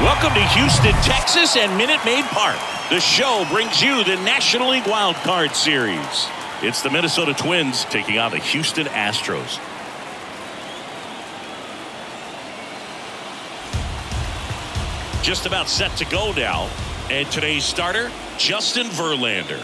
Welcome to Houston, Texas and Minute Maid Park. The show brings you the National League Wild Card Series. It's the Minnesota Twins taking on the Houston Astros. Just about set to go now. And today's starter, Justin Verlander.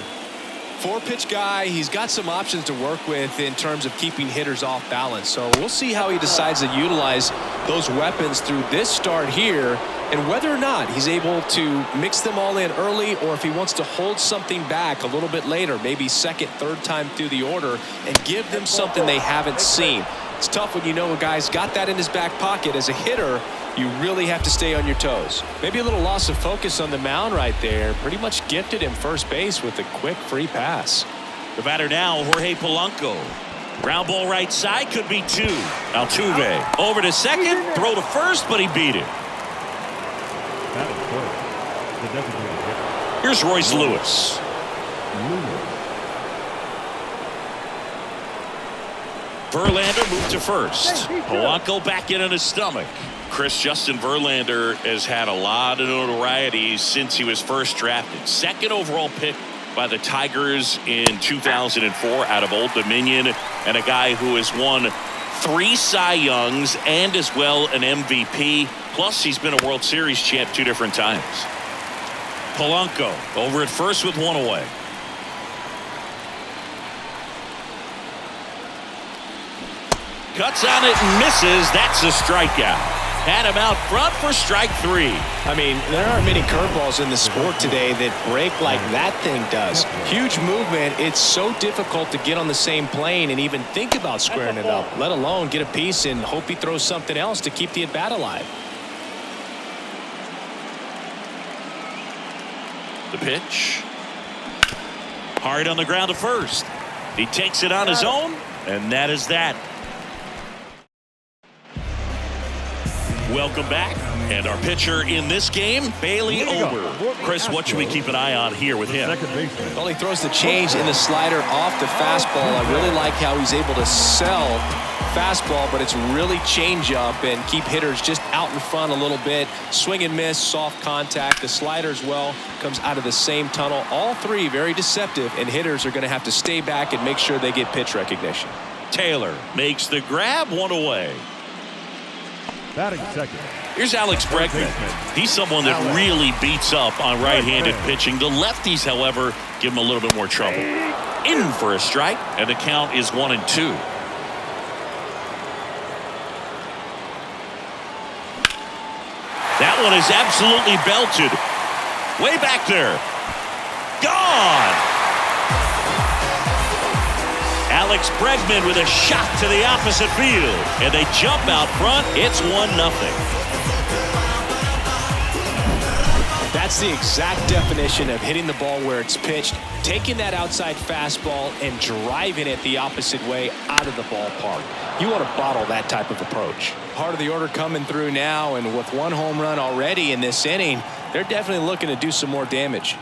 Four-pitch guy. He's got some options to work with in terms of keeping hitters off balance. So we'll see how he decides to utilize those weapons through this start here, and whether or not he's able to mix them all in early, or if he wants to hold something back a little bit later, maybe second, third time through the order, and give them something they haven't seen. It's tough when you know a guy's got that in his back pocket. As a hitter, you really have to stay on your toes. Maybe a little loss of focus on the mound right there. Pretty much gifted him first base with a quick free pass. The batter now, Jorge Polanco. Ground ball right side, could be two. Altuve over to second, throw to first, but he beat it. Here's Royce Lewis. Verlander moved to first. Polanco back in on his stomach. Justin Verlander has had a lot of notoriety since he was first drafted. Second overall pick by the Tigers in 2004 out of Old Dominion, and a guy who has won 3 Cy Youngs and as well an MVP. Plus he's been a World Series champ 2 different times. Polanco over at first with 1 away. Cuts on it and misses. That's a strikeout. Had him out front for strike 3. I mean, there aren't many curveballs in the sport today that break like that thing does. Huge movement. It's so difficult to get on the same plane and even think about squaring it up, let alone get a piece and hope he throws something else to keep the at-bat alive. The pitch. Hard on the ground to first. He takes it on his own, and that is that. Welcome back. And our pitcher in this game, Bailey Ober. Chris, what should we keep an eye on here with him? Well, he throws the change in the slider off the fastball. I really like how he's able to sell fastball, but it's really change up and keep hitters just out in front a little bit. Swing and miss, soft contact. The slider as well comes out of the same tunnel. All three very deceptive, and hitters are going to have to stay back and make sure they get pitch recognition. Taylor makes the grab, 1 away. Batting second. Here's Alex Bregman. He's someone that really beats up on right-handed pitching. The lefties, however, give him a little bit more trouble. In for a strike, and the count is 1-2. That one is absolutely belted. Way back there. Gone! Alex Bregman with a shot to the opposite field, and they jump out front. It's 1-0. That's the exact definition of hitting the ball where it's pitched, taking that outside fastball and driving it the opposite way out of the ballpark. You want to bottle that type of approach. Part of the order coming through now, and with 1 home run already in this inning, they're definitely looking to do some more damage.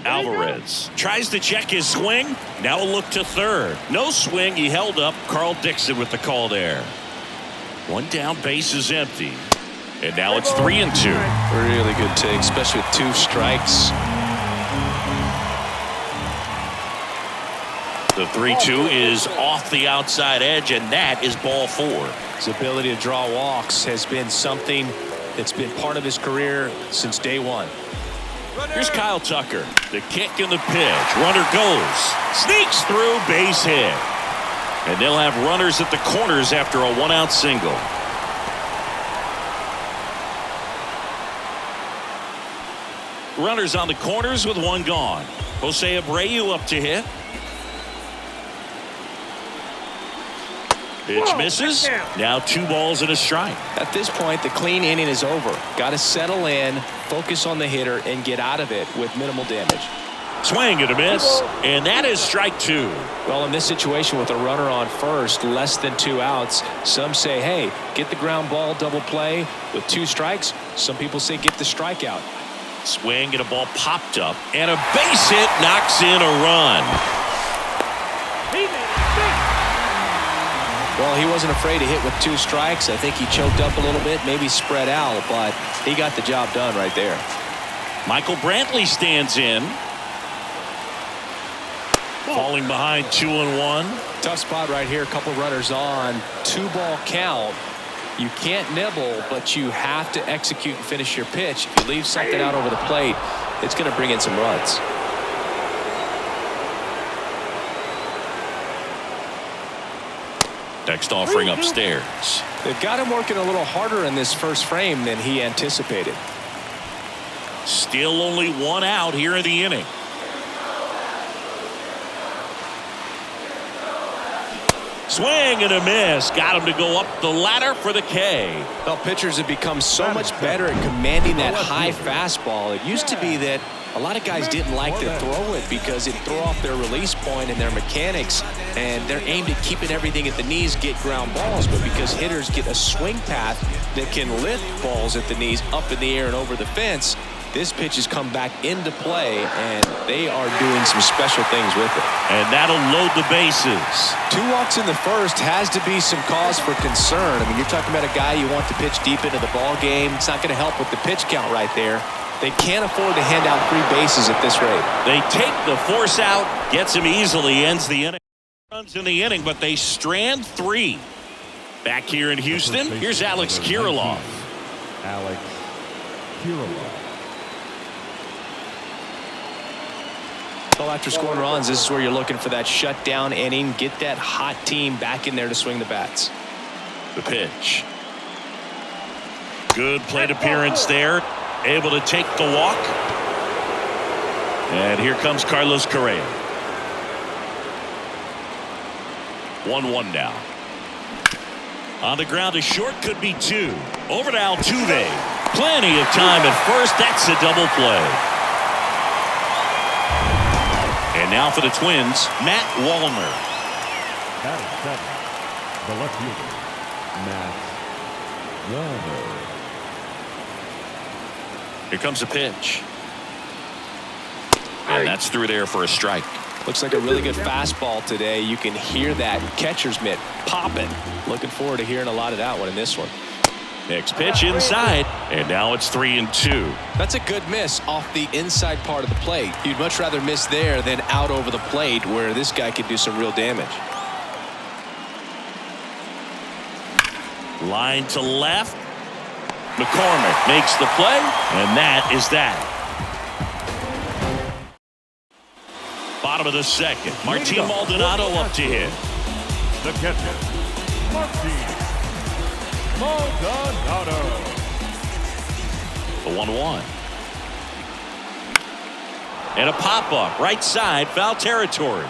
Alvarez tries to check his swing. Now a look to third. No swing. He held up. Carl Dixon with the call there. 1 down, base is empty. And now it's 3-2. Really good take, especially with 2 strikes. The 3-2 is off the outside edge, and that is ball 4. His ability to draw walks has been something that's been part of his career since day 1. Here's Kyle Tucker. The kick and the pitch. Runner goes. Sneaks through, base hit. And they'll have runners at the corners after a 1-out single. Runners on the corners with 1 gone. Jose Abreu up to hit. Pitch misses. Now 2 balls and a strike. At this point, the clean inning is over. Got to settle in, focus on the hitter, and get out of it with minimal damage. Swing and a miss, and that is strike 2. Well, in this situation with a runner on first, less than 2 outs, some say, hey, get the ground ball, double play. With 2 strikes, some people say get the strikeout. Swing and a ball popped up, and a base hit knocks in a run. Well, he wasn't afraid to hit with 2 strikes. I think he choked up a little bit, maybe spread out, but he got the job done right there. Michael Brantley stands in. Falling behind 2-1. Tough spot right here. A couple runners on. 2-ball count. You can't nibble, but you have to execute and finish your pitch. If you leave something out over the plate, it's going to bring in some runs. Next offering upstairs. They've got him working a little harder in this first frame than he anticipated. Still only 1 out here in the inning. Swing and a miss. Got him to go up the ladder for the K. Well, pitchers have become so much better at commanding that high fastball. It used to be that a lot of guys didn't like to throw it because it'd throw off their release point and their mechanics, and they're aimed at keeping everything at the knees, get ground balls. But because hitters get a swing path that can lift balls at the knees up in the air and over the fence, this pitch has come back into play, and they are doing some special things with it. And that'll load the bases. 2 walks in the first has to be some cause for concern. I mean, you're talking about a guy you want to pitch deep into the ball game. It's not going to help with the pitch count right there. They can't afford to hand out 3 bases at this rate. They take the force out, gets him easily, ends the inning. Runs in the inning, but they strand 3. Back here in Houston, here's Alex Kirilloff. Alex Kirilloff. Well, after scoring runs, this is where you're looking for that shutdown inning. Get that hot team back in there to swing the bats. The pitch. Good plate appearance there. Able to take the walk. And here comes Carlos Correa. 1-1 now. On the ground to short, could be 2. Over to Altuve. Plenty of time at first. That's a double play. And now for the Twins, Matt Wallner. Batting 7, the left fielder, Matt Wallner. Here comes a pitch. And that's through there for a strike. Looks like a really good fastball today. You can hear that catcher's mitt popping. Looking forward to hearing a lot of that one in this one. Next pitch inside, and now it's 3-2. That's a good miss off the inside part of the plate. You'd much rather miss there than out over the plate where this guy could do some real damage. Line to left. McCormick makes the play, and that is that. Bottom of the second. Martin Maldonado up to hit. The catcher, Martin Maldonado. The 1-1. And a pop-up. Right side, foul territory.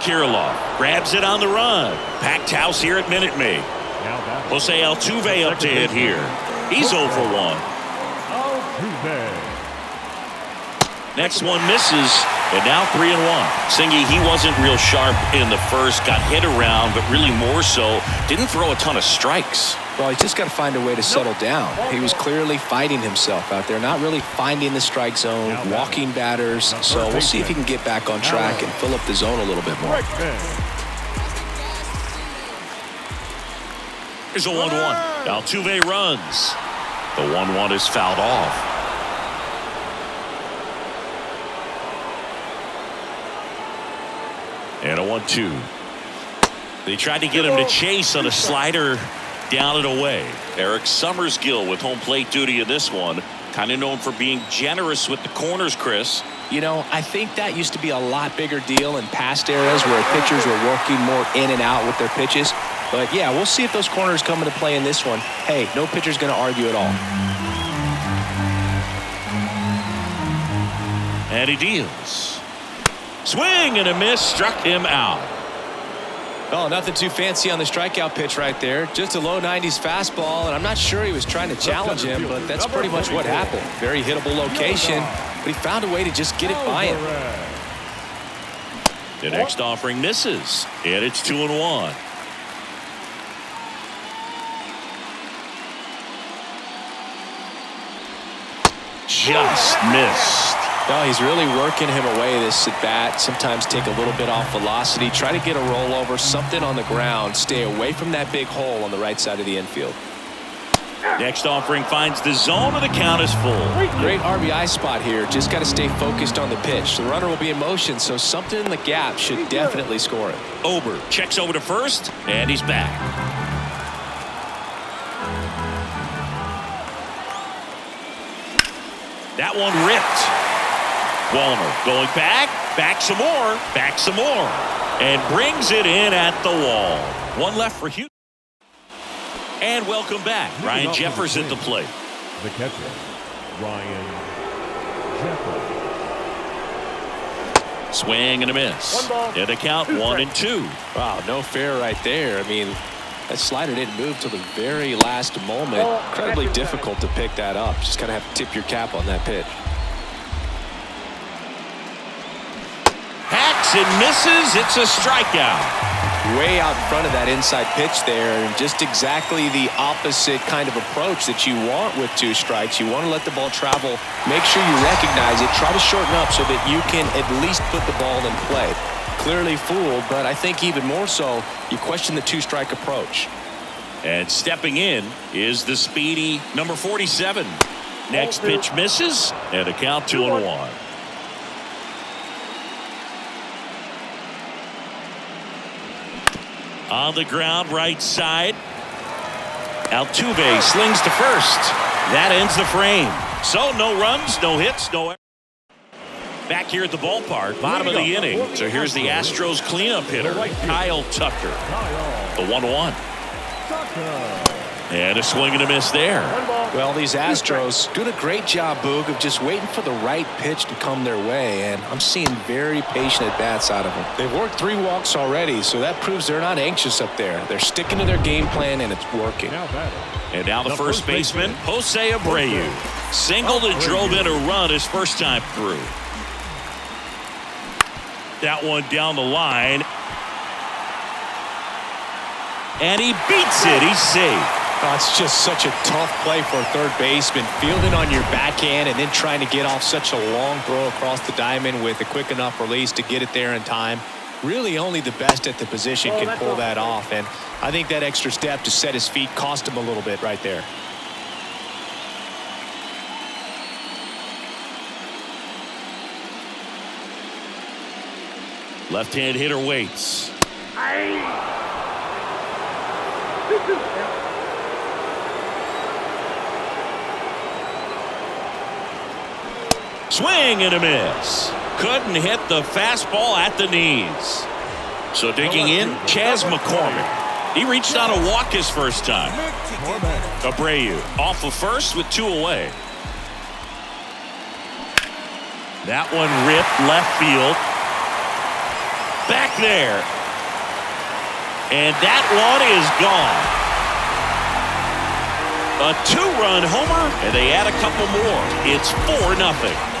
Kirilloff grabs it on the run. Packed house here at Minute Maid. Jose Altuve up to hit here. He's 0 for 1. Altuve. Next one misses, and now 3-1. Singy, he wasn't real sharp in the first, got hit around, but really more so, didn't throw a ton of strikes. Well, he's just got to find a way to settle down. He was clearly fighting himself out there, not really finding the strike zone, walking batters. So we'll see if he can get back on track and fill up the zone a little bit more. Here's a 1-1. Altuve runs. The 1-1 is fouled off. And a 1-2. They tried to get him to chase on a slider down and away. Eric Summersgill with home plate duty in this one. Kind of known for being generous with the corners, Chris. You know, I think that used to be a lot bigger deal in past eras where pitchers were working more in and out with their pitches. But yeah, we'll see if those corners come into play in this one. Hey, no pitcher's going to argue at all. And he deals. Swing and a miss, struck him out. Oh, nothing too fancy on the strikeout pitch right there. Just a low 90s fastball, and I'm not sure he was trying to challenge him, but that's pretty much what happened. Very hittable location, but he found a way to just get it by him. The next offering misses, and it's 2-1. Just missed. No, he's really working him away this at bat. Sometimes take a little bit off velocity. Try to get a rollover, something on the ground. Stay away from that big hole on the right side of the infield. Next offering finds the zone, and the count is full. Great RBI spot here. Just got to stay focused on the pitch. The runner will be in motion, so something in the gap should definitely score it. Ober checks over to first, and he's back. That one ripped. Walner going back some more, and brings it in at the wall. One left for Houston. And welcome back. Ryan Jeffers at the plate. The catcher, Ryan Jeffers. Swing and a miss. And the count 1-2. Wow, no fair right there. I mean, that slider didn't move till the very last moment. Incredibly difficult to pick that up. Just kind of have to tip your cap on that pitch. Hacks and misses. It's a strikeout. Way out in front of that inside pitch there, and just exactly the opposite kind of approach that you want with 2 strikes. You want to let the ball travel. Make sure you recognize it. Try to shorten up so that you can at least put the ball in play. Clearly fooled, but I think even more so, you question the 2-strike approach. And stepping in is the speedy number 47. Next pitch misses, and a count 2-1. On the ground, right side. Altuve slings to first. That ends the frame. So no runs, no hits, no. Back here at the ballpark, bottom of the inning. So here's the Astros cleanup hitter, Kyle Tucker. The 1-1. And a swing and a miss there. Well, these Astros doing a great job, Boog, of just waiting for the right pitch to come their way, and I'm seeing very patient at-bats out of them. They've worked 3 walks already, so that proves they're not anxious up there. They're sticking to their game plan, and it's working. And now the first baseman, Jose Abreu. Singled and drove in a run his first time through. That one down the line. And he beats it. He's safe. Oh, it's just such a tough play for a third baseman. Fielding on your backhand and then trying to get off such a long throw across the diamond with a quick enough release to get it there in time. Really only the best at the position can pull that off. And I think that extra step to set his feet cost him a little bit right there. Left-hand hitter waits. Swing and a miss. Couldn't hit the fastball at the knees. So digging in, Chas McCormick. He reached on a walk his first time. Abreu off of first with 2 away. That one ripped left field. Back there. And that one is gone. A 2-run homer, and they add a couple more. It's 4-0.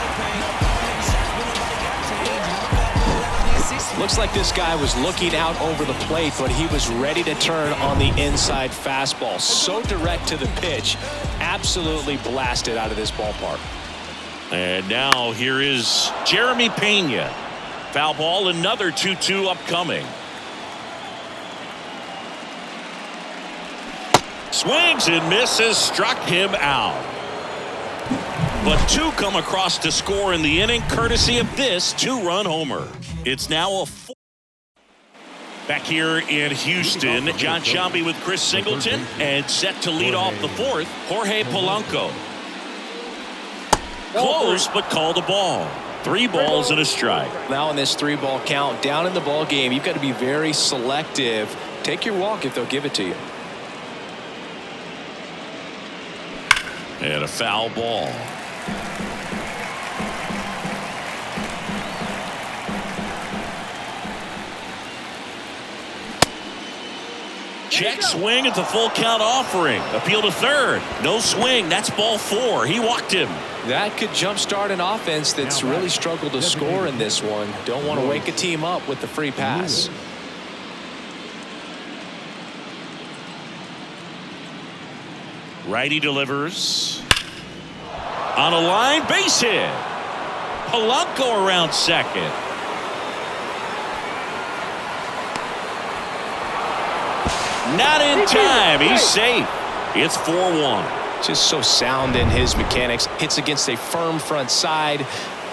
Looks like this guy was looking out over the plate, but he was ready to turn on the inside fastball. So direct to the pitch. Absolutely blasted out of this ballpark. And now here is Jeremy Pena. Foul ball, another 2-2 upcoming. Swings and misses, struck him out. But 2 come across to score in the inning, courtesy of this 2-run homer. It's now a 4. Back here in Houston, John Sciambi with Chris Singleton, and set to lead off the 4th, Jorge Polanco. Close, but called a ball. 3 balls and a strike. Now in this 3-ball count, down in the ball game, you've got to be very selective. Take your walk if they'll give it to you. And a foul ball. Check swing at the full count offering. Appeal to third. No swing. That's ball 4. He walked him. That could jumpstart an offense that's really struggled to score in this one. Don't want to wake a team up with the free pass. Righty delivers. On a line, base hit. Polanco around second. Not in time. He's safe. It's 4-1. Just so sound in his mechanics. Hits against a firm front side,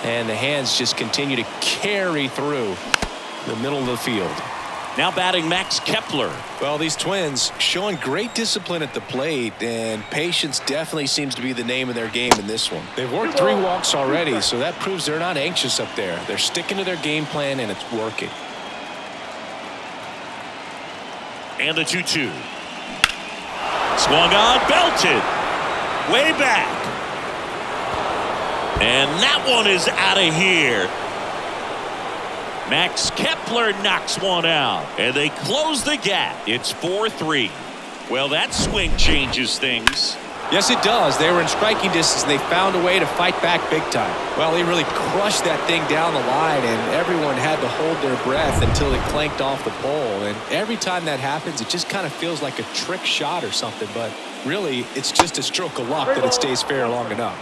and the hands just continue to carry through the middle of the field. Now batting Max Kepler. Well, these Twins showing great discipline at the plate, and patience definitely seems to be the name of their game in this one. They've worked 3 walks already, so that proves they're not anxious up there. They're sticking to their game plan, and it's working. And the 2-2. Swung on, belted. Way back. And that one is out of here. Max Kepler knocks one out, and they close the gap. It's 4-3. Well, that swing changes things. Yes, it does. They were in striking distance, and they found a way to fight back big time. Well, he really crushed that thing down the line, and everyone had to hold their breath until it clanked off the pole. And every time that happens, it just kind of feels like a trick shot or something, but really, it's just a stroke of luck that it stays fair long enough.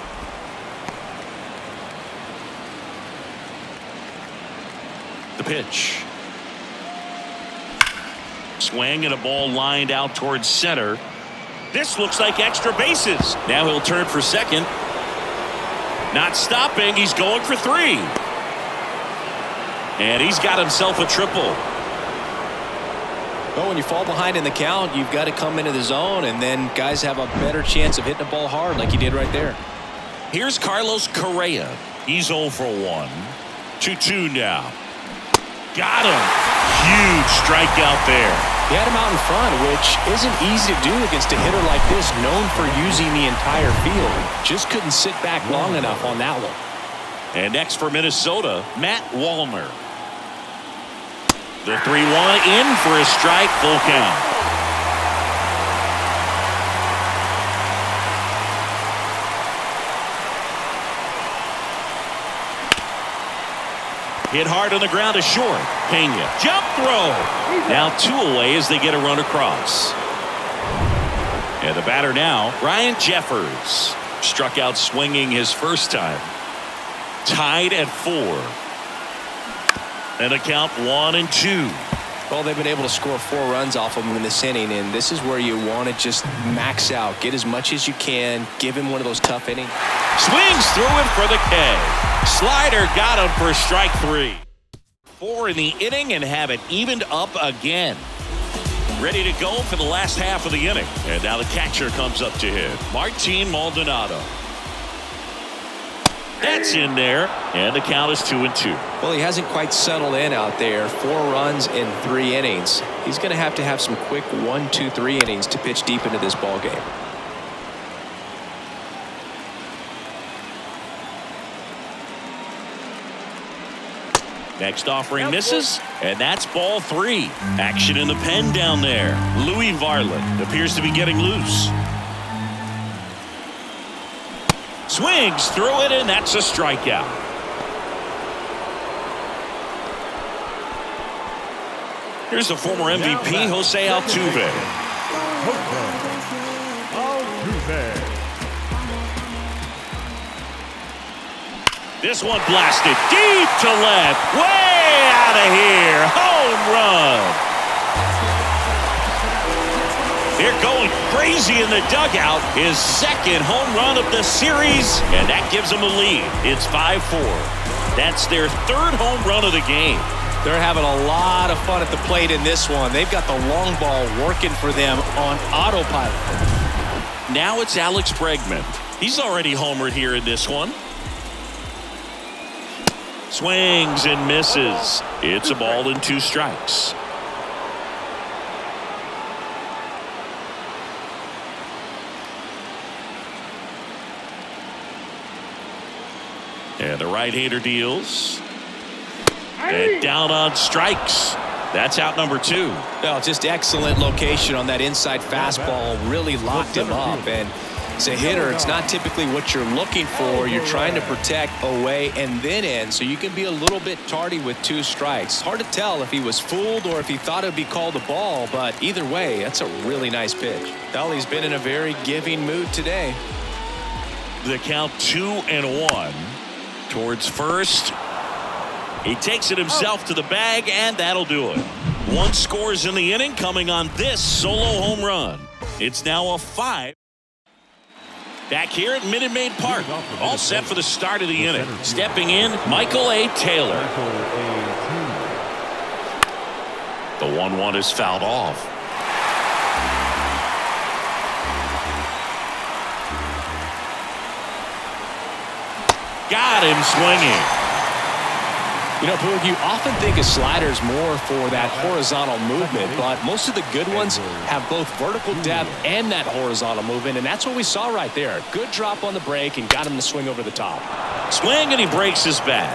The pitch. Swing and a ball lined out towards center. This looks like extra bases. Now he'll turn for second. Not stopping. He's going for 3. And he's got himself a triple. Well, when you fall behind in the count, you've got to come into the zone, and then guys have a better chance of hitting the ball hard like he did right there. Here's Carlos Correa. He's 0 for 1. 2-2 now. Got him. Huge strikeout there. He had him out in front, which isn't easy to do against a hitter like this, known for using the entire field. Just couldn't sit back long enough on that one. And next for Minnesota, Matt Wallner. The 3-1 in for a strike, full count. Hit hard on the ground to short. Pena. Jump throw. Now 2 away as they get a run across. And the batter now, Ryan Jeffers. Struck out swinging his first time. Tied at 4. And a count 1-2. Well, they've been able to score 4 runs off of him in this inning, and this is where you want to just max out. Get as much as you can. Give him one of those tough innings. Swings through him for the K. Slider got him for strike 3. 4 in the inning and have it evened up again. Ready to go for the last half of the inning. And now the catcher comes up to hit. Martin Maldonado. That's in there. And the count is 2-2. Well, he hasn't quite settled in out there. 4 runs in 3 innings. He's going to have some quick 1, 2, 3 innings to pitch deep into this ball game. Next offering misses, and that's ball 3. Action in the pen down there. Louis Varland appears to be getting loose. Swings through it, and that's a strikeout. Here's the former MVP, Jose Altuve. Altuve. This one blasted deep to left. Way out of here. Home run. They're going crazy in the dugout. His second home run of the series, and that gives them a lead. It's 5-4. That's their 3rd home run of the game. They're having a lot of fun at the plate in this one. They've got the long ball working for them on autopilot. Now it's Alex Bregman. He's already homered here in this one. Swings and misses. It's a ball and 2 strikes. And the right-hander deals. And down on strikes. That's out number 2. Well, just excellent location on that inside fastball. Really locked him up. And as a hitter, it's not typically what you're looking for. You're trying to protect away and then in, so you can be a little bit tardy with 2 strikes. Hard to tell if he was fooled or if he thought it would be called a ball, but either way, that's a really nice pitch. Well, he's been in a very giving mood today. The count 2-1. towards first. He takes it himself to the bag, and that'll do it. One scores in the inning, coming on this solo home run. It's now a 5. Back here at Minute Maid Park, all set for the start of the inning. Stepping in, Michael A. Taylor. The 1-1 is fouled off. Got him swinging. You know, Boog, you often think of sliders more for that horizontal movement, but most of the good ones have both vertical depth and that horizontal movement, and that's what we saw right there. Good drop on the break and got him to swing over the top. Swing, and he breaks his bat.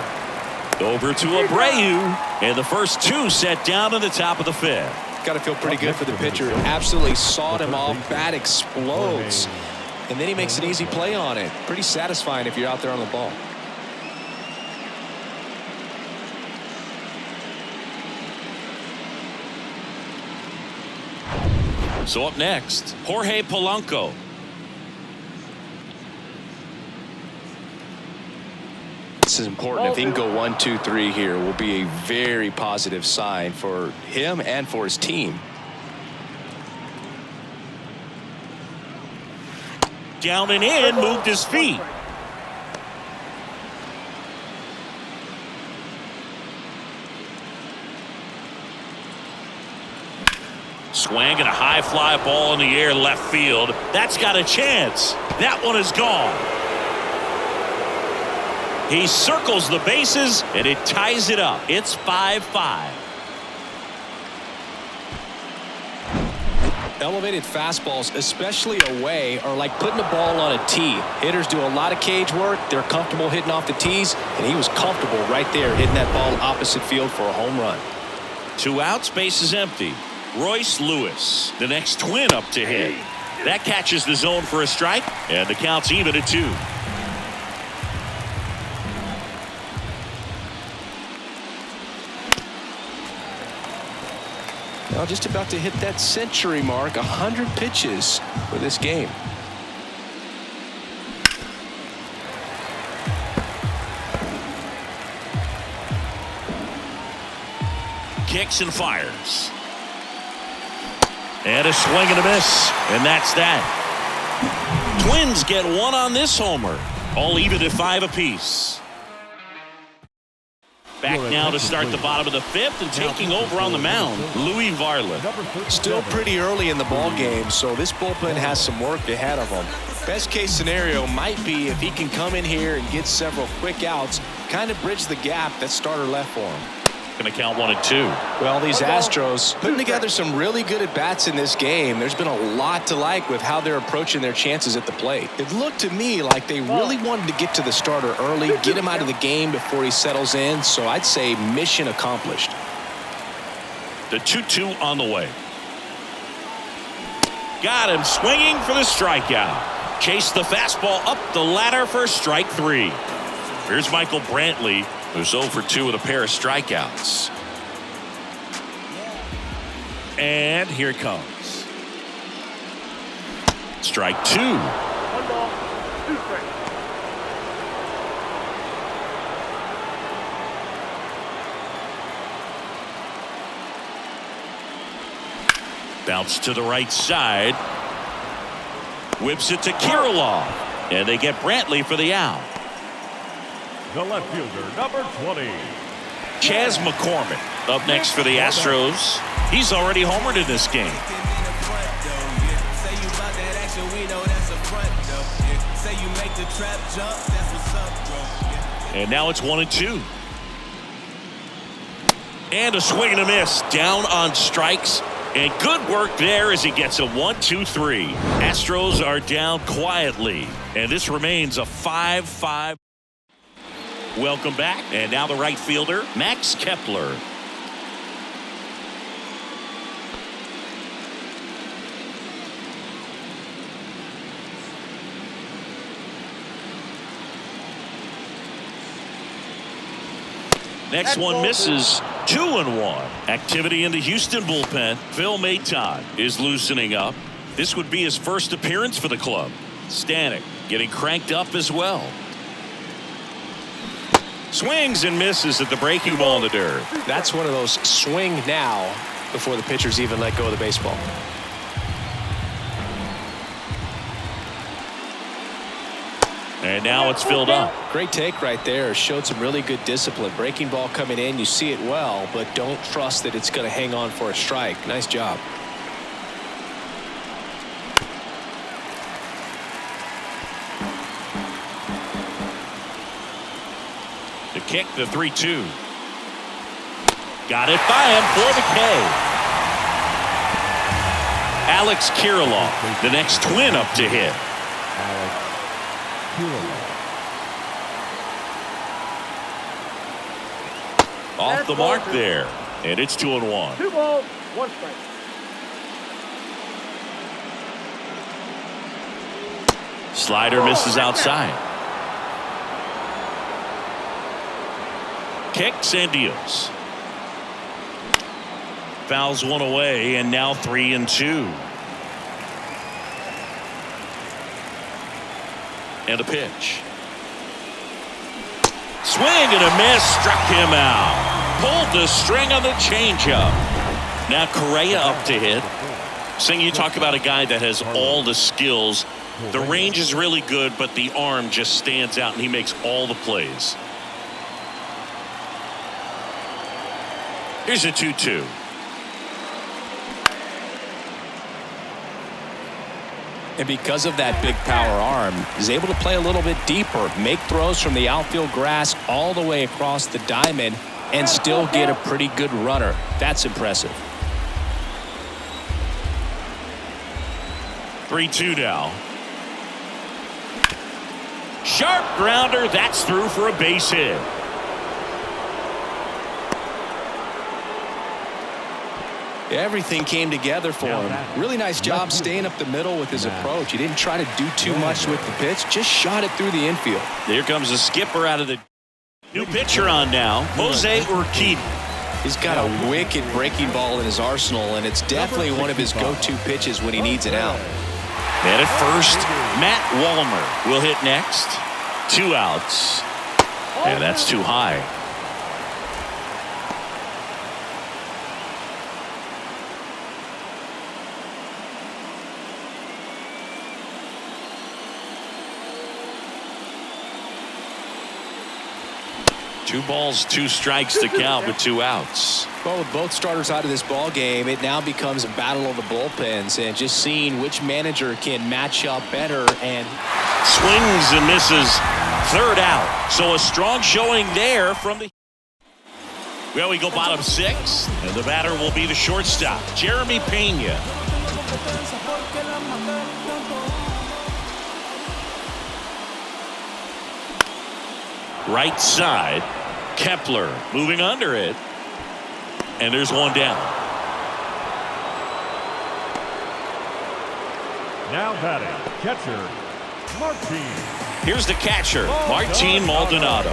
Over to Abreu, and the first 2 set down in the top of the 5th. Got to feel pretty good for the pitcher. Absolutely sawed him off. Bat explodes, and then he makes an easy play on it. Pretty satisfying if you're out there on the ball. So up next, Jorge Polanco. This is important. If he can go 1, 2, 3 here, will be a very positive sign for him and for his team. Down and in, moved his feet. Swing and a high fly ball in the air left field. That's got a chance. That one is gone. He circles the bases, and it ties it up. It's 5-5. Elevated fastballs, especially away, are like putting a ball on a tee. Hitters do a lot of cage work. They're comfortable hitting off the tees, and he was comfortable right there hitting that ball opposite field for a home run. 2 outs, base is empty. Royce Lewis, the next twin up to hit. That catches the zone for a strike, and the count's even at 2. Well, just about to hit that century mark, 100 pitches for this game. Kicks and fires. And a swing and a miss, and that's that. Twins get 1 on this homer, all even at 5 apiece. Back now to start the bottom of the 5th, and taking over on the mound, Louis Varland. Still pretty early in the ball game, so this bullpen has some work ahead of them. Best case scenario might be if he can come in here and get several quick outs, kind of bridge the gap that starter left for him. Going to count 1 and 2. Well, these Astros putting together some really good at-bats in this game. There's been a lot to like with how they're approaching their chances at the plate. It looked to me like they really wanted to get to the starter early, get him out of the game before he settles in. So I'd say mission accomplished. The 2-2 on the way. Got him swinging for the strikeout. Chased the fastball up the ladder for strike 3. Here's Michael Brantley, who's 0 for 2 with a pair of strikeouts. And here it comes. Strike 2. 1 ball, 2 strikes. Bounce to the right side. Whips it to Kirilloff. And they get Brantley for the out. The left fielder, number 20. Chas McCormick up next for the Astros. He's already homered in this game. And now it's 1 and 2. And a swing and a miss. Down on strikes. And good work there as he gets a 1-2-3. Astros are down quietly. And this remains a 5-5. Welcome back. And now the right fielder, Max Kepler. Next one misses. 2-1. Activity in the Houston bullpen. Phil Maton is loosening up. This would be his first appearance for the club. Stanek getting cranked up as well. Swings and misses at the breaking ball in the dirt. That's one of those swing now before the pitchers even let go of the baseball. And now it's filled up. Great take right there. Showed some really good discipline. Breaking ball coming in, you see it well, but don't trust that it's going to hang on for a strike. Nice job. The kick, the 3-2. Got it by him for the K. Alex Kirilloff, the next twin up to hit. Off the mark there, and it's 2-1. 2 balls, 1 strike. Slider misses outside. Kicks and deals. Fouls one away, and now 3-2. And a pitch. Swing and a miss, struck him out. Pulled the string on the changeup. Now Correa up to hit. Sing, you talk about a guy that has all the skills. The range is really good, but the arm just stands out, and he makes all the plays. Here's a 2-2. And because of that big power arm, he's able to play a little bit deeper, make throws from the outfield grass all the way across the diamond, and still get a pretty good runner. That's impressive. 3-2 now. Sharp grounder, that's through for a base hit. Everything came together for him. Really nice job staying up the middle with his approach. He didn't try to do too much with the pitch, just shot it through the infield. Here comes the skipper out of the new pitcher on now, Jose Urquidy. He's got a wicked breaking ball in his arsenal, and it's definitely one of his go-to pitches when he needs it out. And at first, Matt Wallmer will hit next. 2 outs. And that's too high. Two balls, 2 strikes to count with 2 outs. Well, with both starters out of this ball game, it now becomes a battle of the bullpens, and just seeing which manager can match up better. And swings and misses, 3rd out. So a strong showing there from the. Well, we go bottom 6, and the batter will be the shortstop, Jeremy Pena. Right side, Kepler moving under it, and there's 1 down. Now batting, catcher, Martin. Here's the catcher, Martin Maldonado.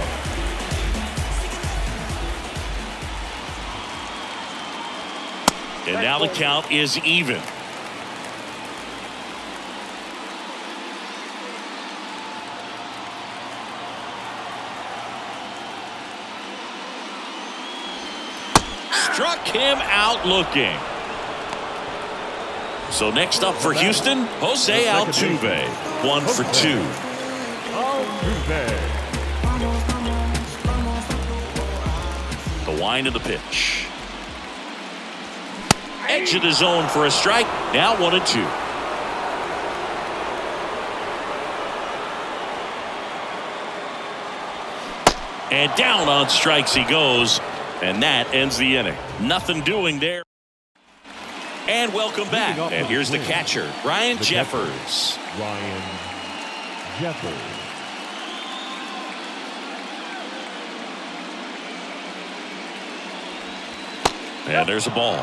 And now the count is even. Struck him out looking. So next up for Houston, Jose Altuve. 1 for 2. Altuve. The wind of the pitch. Edge of the zone for a strike. Now 1-2. And down on strikes he goes. And that ends the inning. Nothing doing there. And welcome back. And here's the catcher, Ryan Jeffers. Ryan Jeffers. And there's a ball.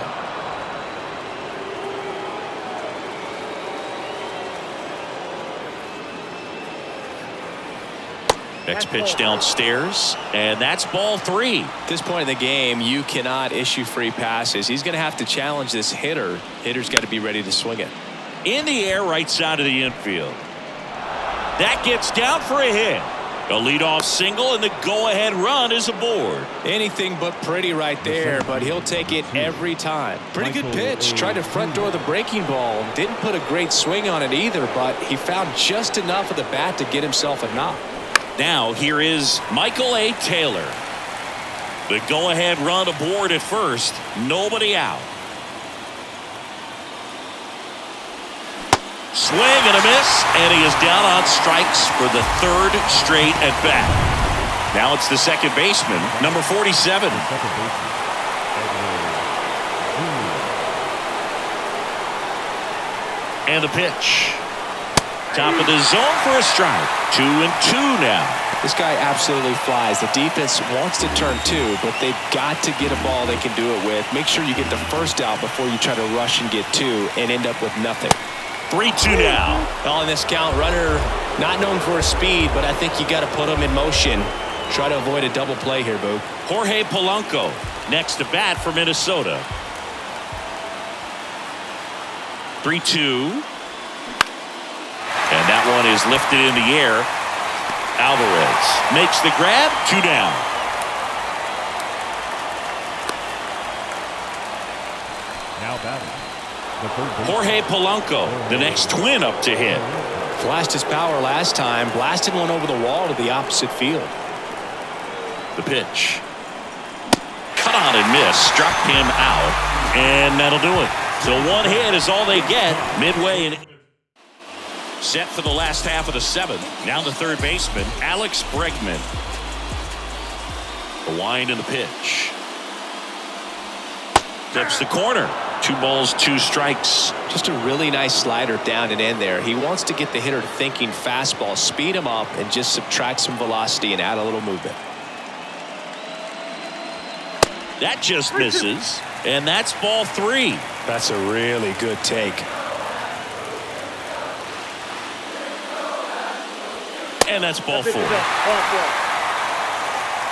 Next pitch downstairs, and that's ball 3. At this point in the game, you cannot issue free passes. He's going to have to challenge this hitter. Hitter's got to be ready to swing it. In the air, right side of the infield. That gets down for a hit. A leadoff single, and the go-ahead run is aboard. Anything but pretty right there, but he'll take it every time. Pretty good pitch. Tried to front door the breaking ball. Didn't put a great swing on it either, but he found just enough of the bat to get himself a knock. Now here is Michael A. Taylor. The go-ahead run aboard at first. Nobody out. Swing and a miss, and he is down on strikes for the third straight at bat. Now it's the second baseman, number 47. And the pitch. Top of the zone for a strike. 2-2 now. This guy absolutely flies. The defense wants to turn two, but they've got to get a ball they can do it with. Make sure you get the first out before you try to rush and get two and end up with nothing. 3-2 now. Well, in this count, runner not known for his speed, but I think you got to put him in motion. Try to avoid a double play here, Boo. Jorge Polanco next to bat for Minnesota. 3-2. And that one is lifted in the air. Alvarez makes the grab. 2 down. Now batting. Jorge Polanco, the next twin up to hit. Flashed his power last time, blasted one over the wall to the opposite field. The pitch. Cut on and miss, struck him out, and that'll do it. So one hit is all they get midway in. Set for the last half of the seventh. Now the third baseman, Alex Bregman. The wind and the pitch. Clips the corner. 2 balls, 2 strikes. Just a really nice slider down and in there. He wants to get the hitter thinking fastball, speed him up, and just subtract some velocity and add a little movement. That just misses, and that's ball 3. That's a really good take. And that's ball 4.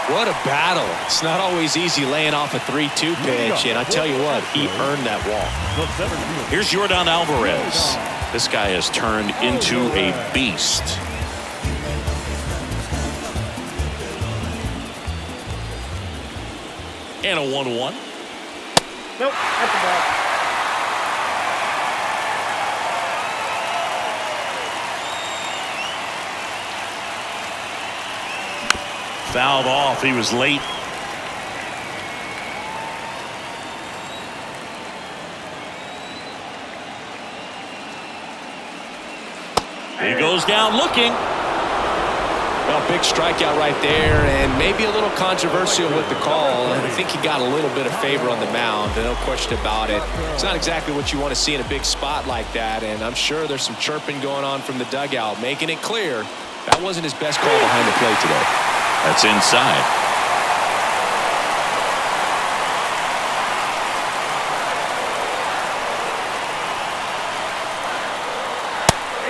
What a battle. It's not always easy laying off a 3-2 pitch, and I tell you what, he earned that walk. Here's Yordan Alvarez. This guy has turned into a beast. And a 1-1. Nope, that's a ball. Fouled off. He was late. He goes down looking. Well, big strikeout right there, and maybe a little controversial with the call. I think he got a little bit of favor on the mound, no question about it. It's not exactly what you want to see in a big spot like that, and I'm sure there's some chirping going on from the dugout, making it clear that wasn't his best call behind the plate today. That's inside.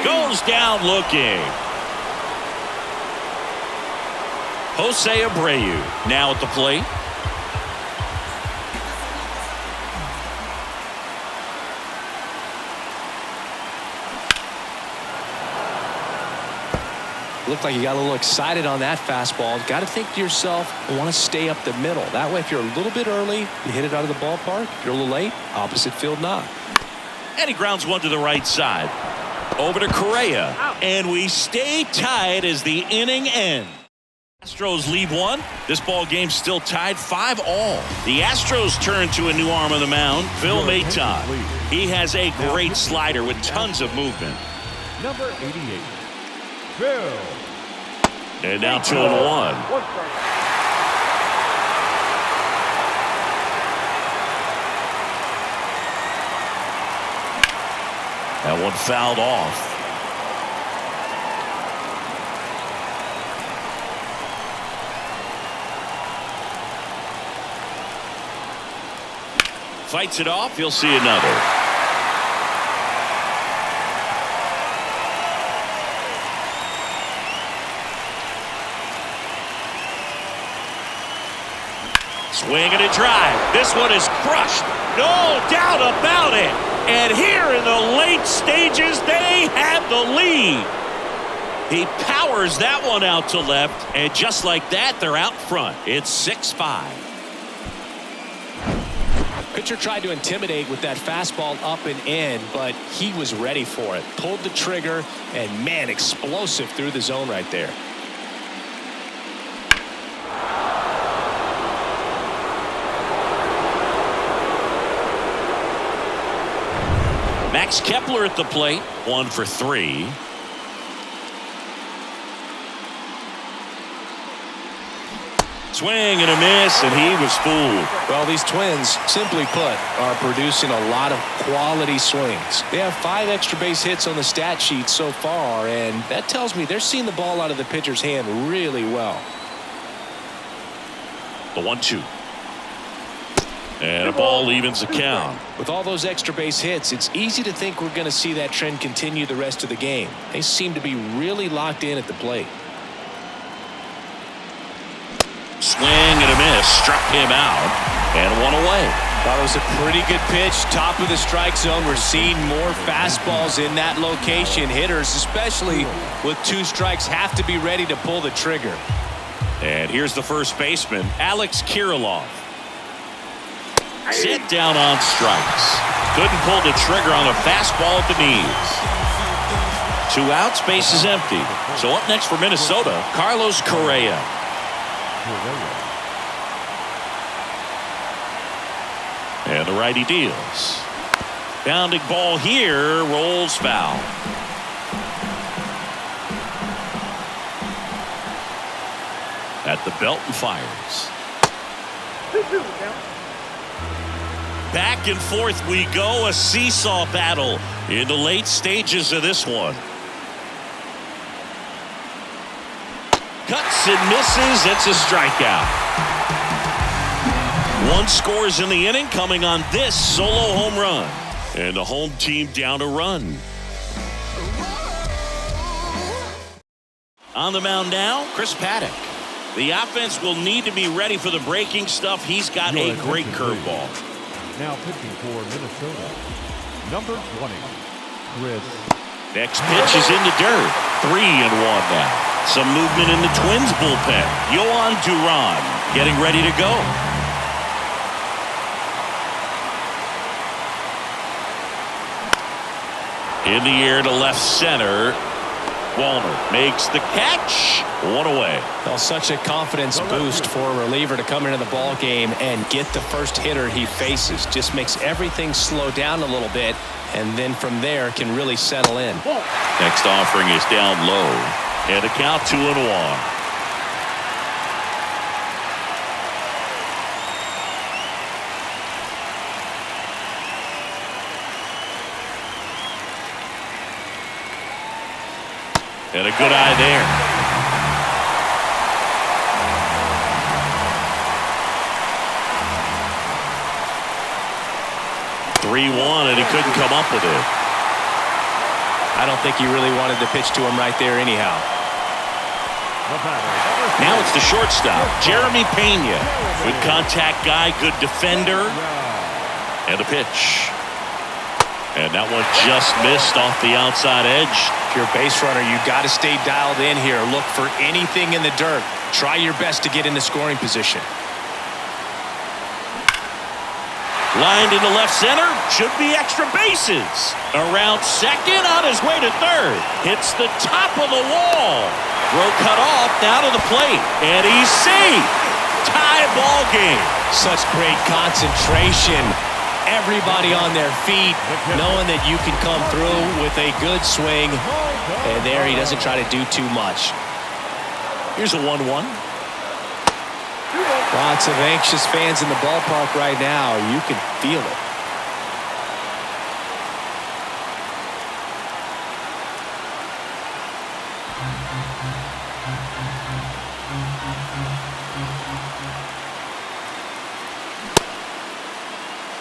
Goes down looking. Jose Abreu now at the plate. Looked like you got a little excited on that fastball. Got to think to yourself, I want to stay up the middle. That way, if you're a little bit early, you hit it out of the ballpark. If you're a little late, opposite field knock. And he grounds one to the right side. Over to Correa. And we stay tied as the inning ends. Astros leave one. This ball game's still tied 5-all. The Astros turn to a new arm on the mound, Phil Maton. He has a great slider with tons of movement. Number 88, Phil. And now 2-1. That one fouled off. Fights it off. You'll see another. Swing and a drive. This one is crushed. No doubt about it. And here in the late stages, they have the lead. He powers that one out to left, and just like that, they're out front. It's 6-5. Pitcher tried to intimidate with that fastball up and in, but he was ready for it. Pulled the trigger, and man, explosive through the zone right there. Max Kepler at the plate, 1 for 3. Swing and a miss, and he was fooled. Well, these Twins, simply put, are producing a lot of quality swings. They have 5 extra base hits on the stat sheet so far, and that tells me they're seeing the ball out of the pitcher's hand really well. The 1-2. And a ball evens the count. With all those extra base hits, it's easy to think we're going to see that trend continue the rest of the game. They seem to be really locked in at the plate. Swing and a miss, struck him out, and 1 away. That was a pretty good pitch, top of the strike zone. We're seeing more fastballs in that location. Hitters, especially with 2 strikes, have to be ready to pull the trigger. And here's the first baseman, Alex Kirilloff. Sit down on strikes. Couldn't pull the trigger on a fastball at the knees. 2 outs, base is empty. So up next for Minnesota, Carlos Correa. And the righty deals. Bounding ball here, rolls foul. At the belt and fires. Back and forth we go, a seesaw battle in the late stages of this one. Cuts and misses, it's a strikeout. 1 scores in the inning, coming on this solo home run. And the home team down a run. On the mound now, Chris Paddock. The offense will need to be ready for the breaking stuff. He's got a great curveball. Now pitching for Minnesota, number 20, Chris. Next pitch is in the dirt. 3-1 now. Some movement in the Twins bullpen. Yohan Duran getting ready to go. In the air to left center. Wallner makes the catch. 1 away. Well, such a confidence boost for a reliever to come into the ball game and get the first hitter he faces. Just makes everything slow down a little bit, and then from there can really settle in. Next offering is down low, and a count 2-1. And a good eye there. And he couldn't come up with it. I don't think he really wanted to pitch to him right there anyhow. Now it's the shortstop, Jeremy Pena. Good contact guy, good defender. And a pitch. And that one just missed off the outside edge. If you're a base runner, you got to stay dialed in here. Look for anything in the dirt. Try your best to get into scoring position. Lined into left center, should be extra bases. Around second, on his way to third. Hits the top of the wall. Throw cut off, now to the plate. And he's safe. Tie ball game. Such great concentration. Everybody on their feet, knowing that you can come through with a good swing. And there he doesn't try to do too much. Here's a 1-1. Lots of anxious fans in the ballpark right now. You can feel it.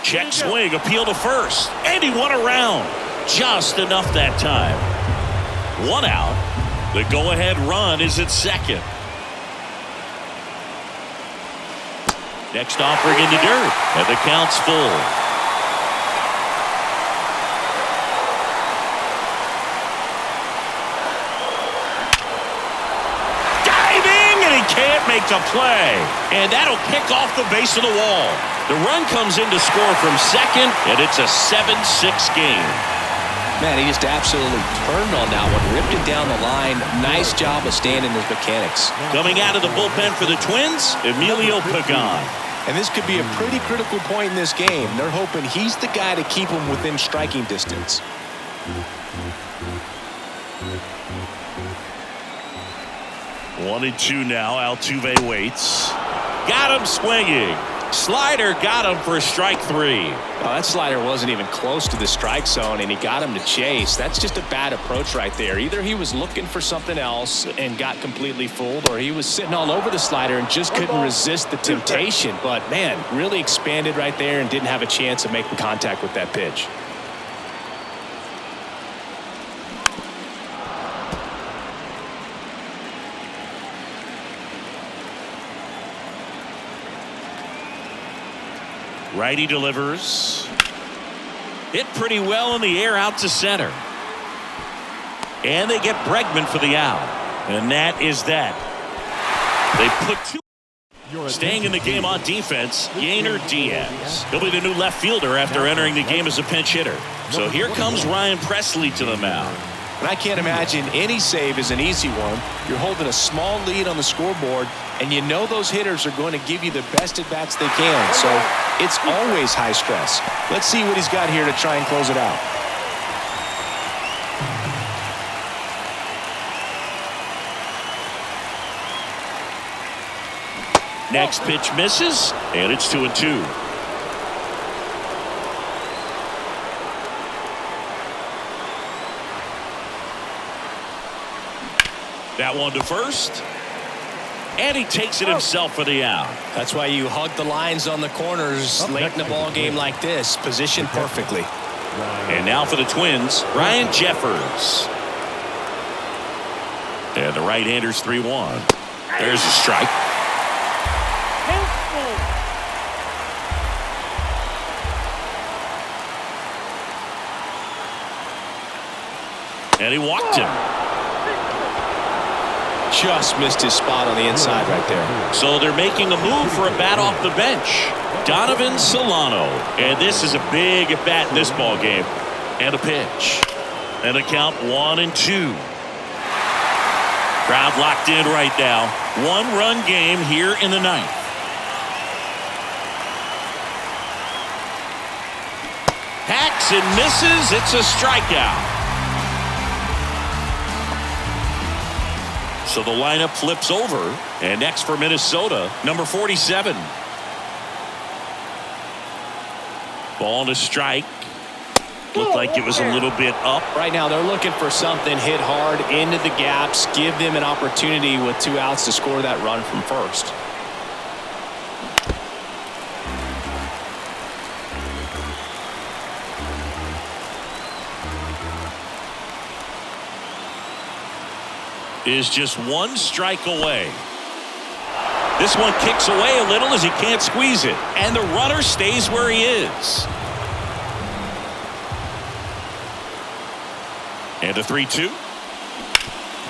Check swing, appeal to first. And he won around. Just enough that time. 1 out. The go-ahead run is at second. Next offering in the dirt, and the count's full. can't make the play. And that'll kick off the base of the wall. The run comes in to score from second, and it's a 7-6 game. Man, he just absolutely turned on that one, ripped it down the line. Nice job of standing his mechanics. Coming out of the bullpen for the Twins, Emilio Pagan. And this could be a pretty critical point in this game. They're hoping he's the guy to keep them within striking distance. One and two now. Altuve waits. Got him swinging. Slider got him for strike three. Oh, that slider wasn't even close to the strike zone, and he got him to chase. That's just a bad approach right there. Either he was looking for something else and got completely fooled, or he was sitting all over the slider and just couldn't resist the temptation. But, man, really expanded right there and didn't have a chance of making contact with that pitch. Righty delivers. Hit pretty well in the air out to center. And they get Bregman for the out. And that is that. They put two. Staying in the game on defense, Yainer Diaz. He'll be the new left fielder after entering the game as a pinch hitter. So here comes Ryan Presley to the mound. And I can't imagine any save is an easy one. You're holding a small lead on the scoreboard, and you know those hitters are going to give you the best at-bats they can. So it's always high stress. Let's see what he's got here to try and close it out. Next pitch misses, and it's 2-2. That one to first. And he takes it himself for the out. That's why you hug the lines on the corners late in the ball game like this. Positioned perfectly. And now for the Twins, Ryan Jeffers. And the right-hander's 3-1. There's a strike. And he walked him. Just missed his spot on the inside right there. So they're making a move for a bat off the bench. Donovan Solano. And this is a big at bat in this ball game. And a pitch. And a count 1-2. Crowd locked in right now. One-run game here in the ninth. Hacks and misses. It's a strikeout. So the lineup flips over. And next for Minnesota, number 47. Ball to strike. Looked like it was a little bit up. Right now they're looking for something hit hard into the gaps. Give them an opportunity with 2 outs to score that run from first. Is just 1 strike away. This one kicks away a little as he can't squeeze it. And the runner stays where he is. And a 3-2.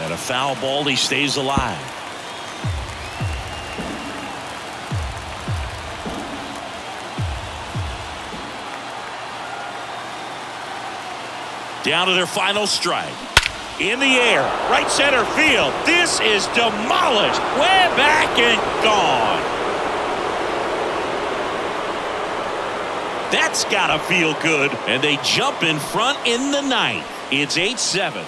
And a foul ball. He stays alive. Down to their final strike. In the air, right center field. This is demolished. Way back and gone. That's gotta feel good. And they jump in front in the ninth. It's 8-7.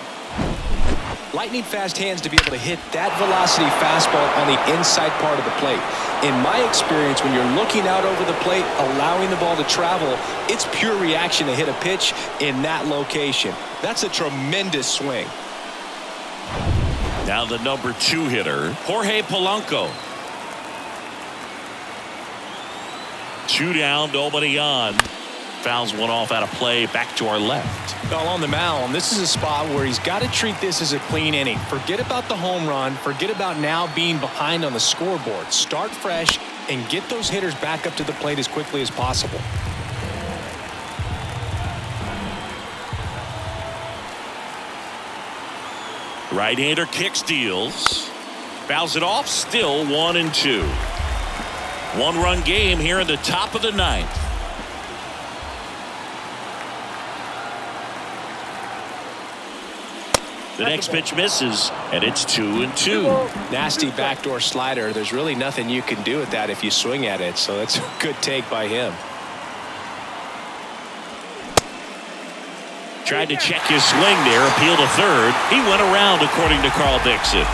Lightning fast hands to be able to hit that velocity fastball on the inside part of the plate. In my experience, when you're looking out over the plate, allowing the ball to travel, it's pure reaction to hit a pitch in that location. That's a tremendous swing. Now the number 2 hitter, Jorge Polanco. 2 down, nobody on. Fouls one off out of play, back to our left. Well, on the mound, this is a spot where he's got to treat this as a clean inning. Forget about the home run. Forget about now being behind on the scoreboard. Start fresh and get those hitters back up to the plate as quickly as possible. Right-hander kicks, deals. Fouls it off, still 1-2. One-run game here in the top of the ninth. The next pitch misses, and it's 2-2. Nasty backdoor slider. There's really nothing you can do with that if you swing at it, so that's a good take by him. Tried to check his swing there, appeal to third. He went around, according to Carl Dixon.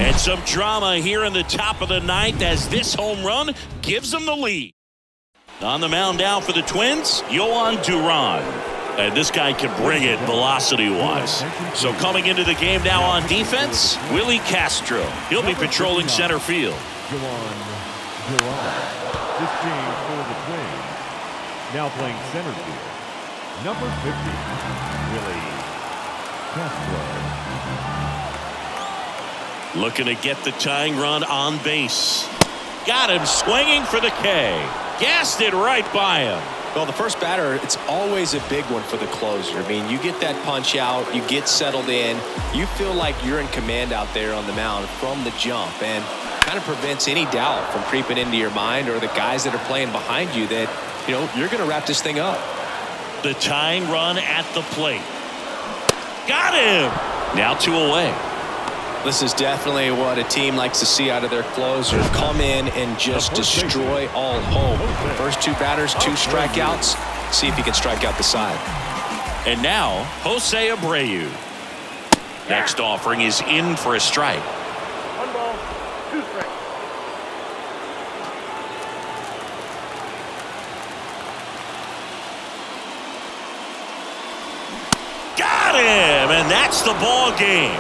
And some drama here in the top of the ninth as this home run gives them the lead. On the mound now for the Twins, Yohan Duran. And this guy can bring it velocity-wise. So coming into the game now on defense, Willie Castro. He'll be patrolling center field. Yohan Duran. This change for the Twins. Now playing center field. Number 50, Willie Castro. Looking to get the tying run on base. Got him swinging for the K. Gassed it right by him. Well, the first batter, it's always a big one for the closer. I mean, you get that punch out, you get settled in, you feel like you're in command out there on the mound from the jump, and kind of prevents any doubt from creeping into your mind or the guys that are playing behind you that, you know, you're going to wrap this thing up. The tying run at the plate. Got him. Now 2 away. This is definitely what a team likes to see out of their closer. Come in and just destroy all hope. First 2 batters, 2 strikeouts. See if he can strike out the side. And now, Jose Abreu. Next offering is in for a strike. 1 ball, 2 strikes. Got him, and that's the ball game.